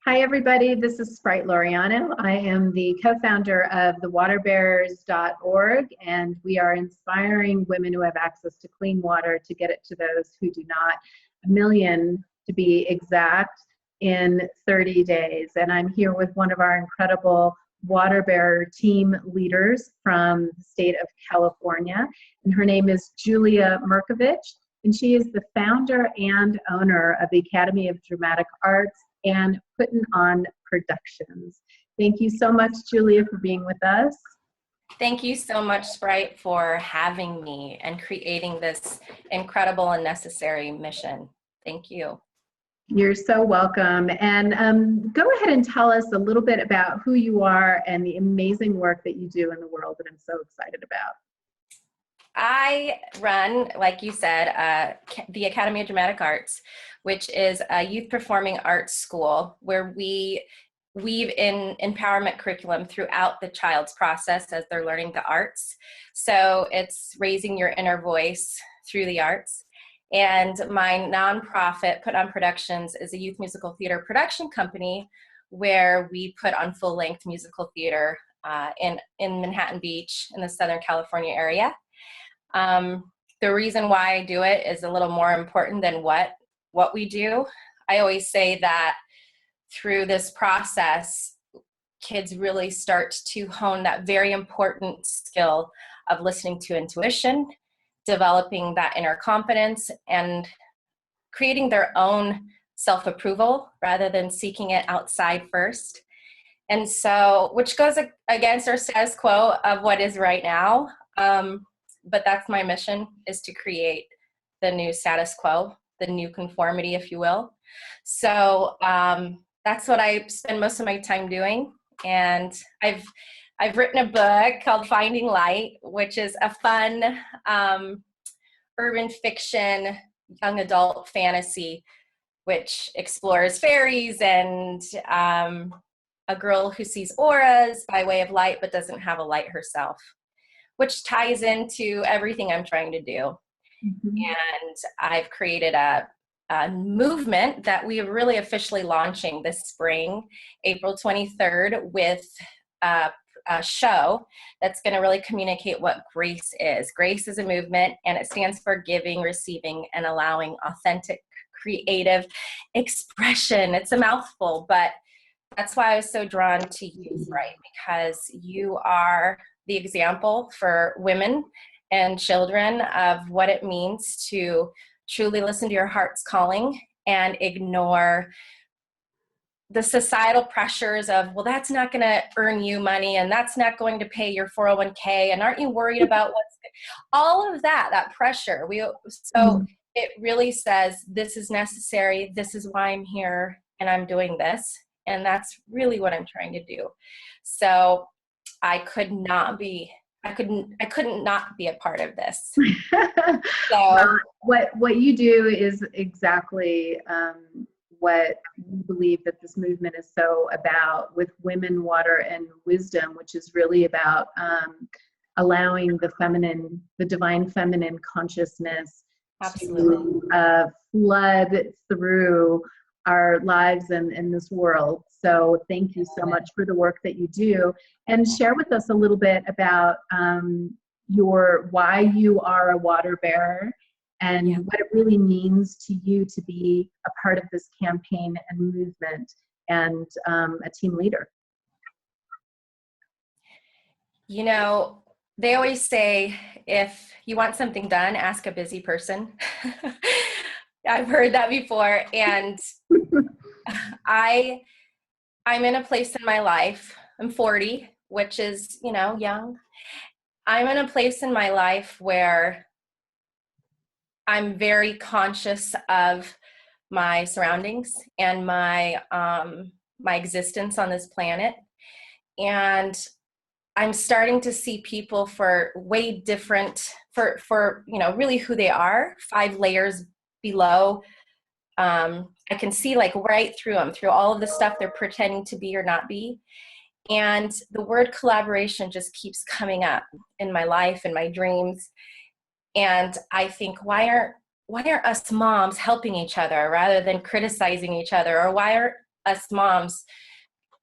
Hi, everybody. This is Sprite Laureano. I am the co-founder of the Waterbearers.org, and we are inspiring women who have access to clean water to get it to those who do not, 1 million to be exact, in 30 days. And I'm here with one of our incredible water bearer team leaders from the state of California, and her name is Julia Merkovich, and she is the founder and owner of the Academy of Dramatic Arts and Putting On Productions. Thank you so much, Julia, for being with us. Thank you so much, Sprite, for having me and creating this incredible and necessary mission. Thank you. You're so welcome. And go ahead and tell us a little bit about who you are and the amazing work that you do in the world that I'm so excited about. I run, like you said, the Academy of Dramatic Arts, which is a youth performing arts school where we weave in empowerment curriculum throughout the child's process as they're learning the arts. So it's raising your inner voice through the arts. And my nonprofit, Put On Productions, is a youth musical theater production company where we put on full-length musical theater in Manhattan Beach in the Southern California area. The reason why I do it is a little more important than what we do. I always say that through this process, kids really start to hone that very important skill of listening to intuition, developing that inner confidence, and creating their own self-approval rather than seeking it outside first. And so, which goes against our status quo of what is right now. But that's my mission, is to create the new status quo, the new conformity, if you will. So that's what I spend most of my time doing. And I've written a book called Finding Light, which is a fun urban fiction, young adult fantasy, which explores fairies and a girl who sees auras by way of light but doesn't have a light herself, which ties into everything I'm trying to do. Mm-hmm. And I've created a movement that we are really officially launching this spring, April 23rd, with a show that's going to really communicate what grace is. Grace is a movement, and it stands for giving, receiving, and allowing authentic, creative expression. It's a mouthful, but that's why I was so drawn to you, right? Because you are the example for women and children of what it means to truly listen to your heart's calling and ignore the societal pressures of, well, that's not going to earn you money, and that's not going to pay your 401k, and aren't you worried about all of that pressure. It really says, this is necessary, this is why I'm here, and I'm doing this, and that's really what I'm trying to do. So I couldn't not be a part of this. So what you do is exactly what we believe that this movement is so about, with women, water, and wisdom, which is really about allowing the divine feminine consciousness absolutely to flood through our lives in this world. So thank you so much for the work that you do, and share with us a little bit about why you are a water bearer and what it really means to you to be a part of this campaign and movement and a team leader. You know, they always say, if you want something done, ask a busy person. I've heard that before. And I'm in a place in my life, I'm 40, which is, young. I'm in a place in my life where I'm very conscious of my surroundings and my existence on this planet. And I'm starting to see people for way different, for really who they are, 5 layers below. I can see right through them, through all of the stuff they're pretending to be or not be. And the word collaboration just keeps coming up in my life and my dreams. And I think, why aren't us moms helping each other rather than criticizing each other? Or why us moms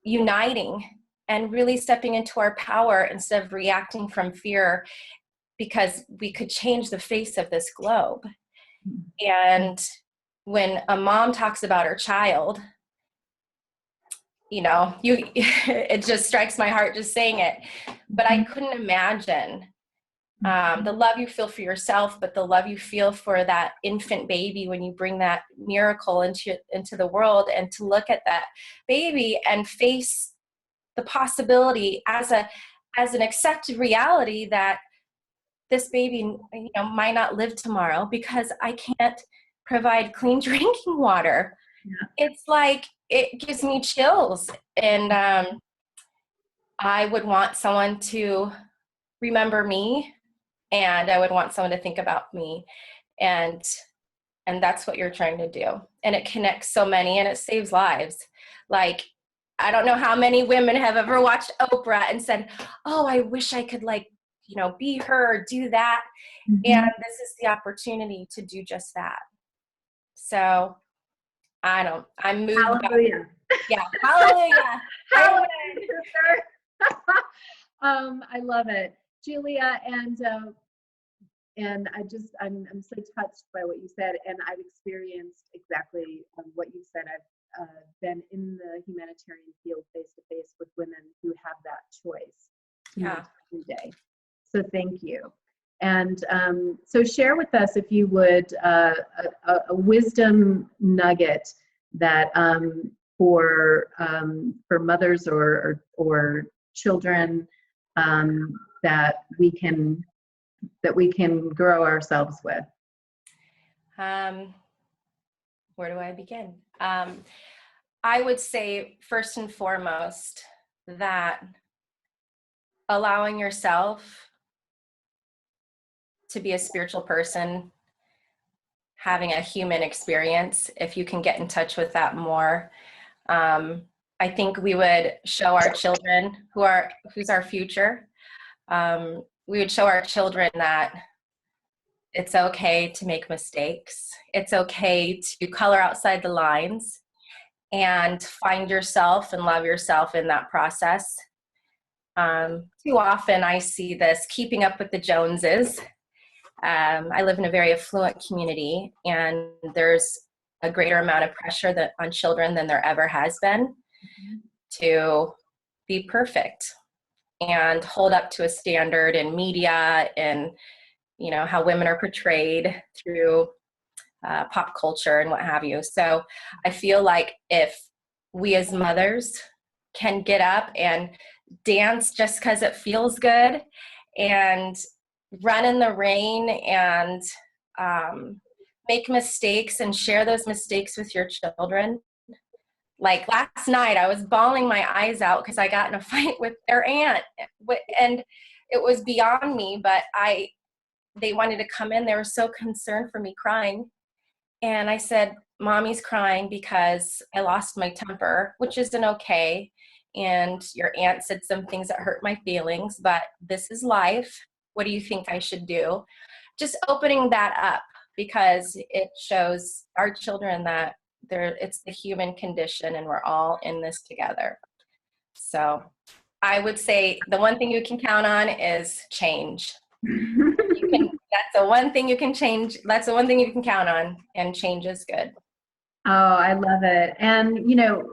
uniting and really stepping into our power instead of reacting from fear, because we could change the face of this globe. And when a mom talks about her child, it just strikes my heart just saying it. But I couldn't imagine the love you feel for yourself, but the love you feel for that infant baby when you bring that miracle into the world, and to look at that baby and face the possibility as an accepted reality that this baby, might not live tomorrow because I can't provide clean drinking water. Yeah. It's like, it gives me chills. And I would want someone to remember me, and I would want someone to think about me. And that's what you're trying to do. And it connects so many, and it saves lives. Like, I don't know how many women have ever watched Oprah and said, oh, I wish I could be her or do that. Mm-hmm. And this is the opportunity to do just that. So I'm moved. Hallelujah. Yeah. Hallelujah. Hallelujah. I love it, Julia. And I'm so touched by what you said. And I've experienced exactly what you said. I've been in the humanitarian field face to face with women who have that choice every day. So thank you. And so share with us, if you would, a wisdom nugget that for mothers or children that we can grow ourselves with. Where do I begin? I would say first and foremost that allowing yourself to be a spiritual person, having a human experience, if you can get in touch with that more, I think we would show our children who's our future. We would show our children that it's okay to make mistakes. It's okay to color outside the lines and find yourself and love yourself in that process. Too often I see this keeping up with the Joneses. I live in a very affluent community, and there's a greater amount of pressure on children than there ever has been to be perfect and hold up to a standard in media and, how women are portrayed through pop culture and what have you. So I feel like if we as mothers can get up and dance just because it feels good, and run in the rain, and make mistakes and share those mistakes with your children. Like last night, I was bawling my eyes out because I got in a fight with their aunt, and it was beyond me, but they wanted to come in. They were so concerned for me crying. And I said, Mommy's crying because I lost my temper, which isn't okay. And your aunt said some things that hurt my feelings, but this is life. What do you think I should do? Just opening that up, because it shows our children that it's the human condition and we're all in this together. So I would say the one thing you can count on is change. That's the one thing you can change. That's the one thing you can count on, and change is good. Oh, I love it. And,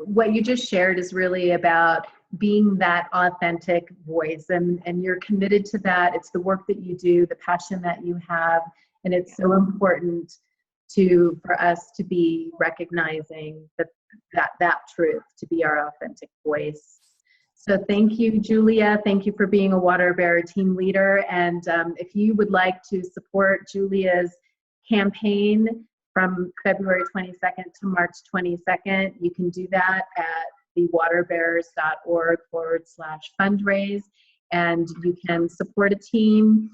what you just shared is really about being that authentic voice, and you're committed to that. It's the work that you do, the passion that you have, and it's so important for us to be recognizing that truth, to be our authentic voice. So thank you, Julia. Thank you for being a Waterbearer team leader. And if you would like to support Julia's campaign from February 22nd to March 22nd, you can do that at thewaterbearers.org/fundraise, and you can support a team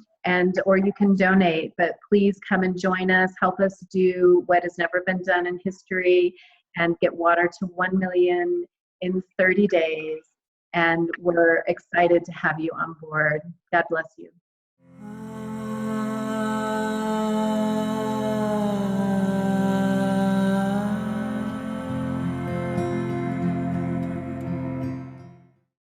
or you can donate. But please come and join us, help us do what has never been done in history, and get water to 1 million in 30 days. And we're excited to have you on board. God bless you.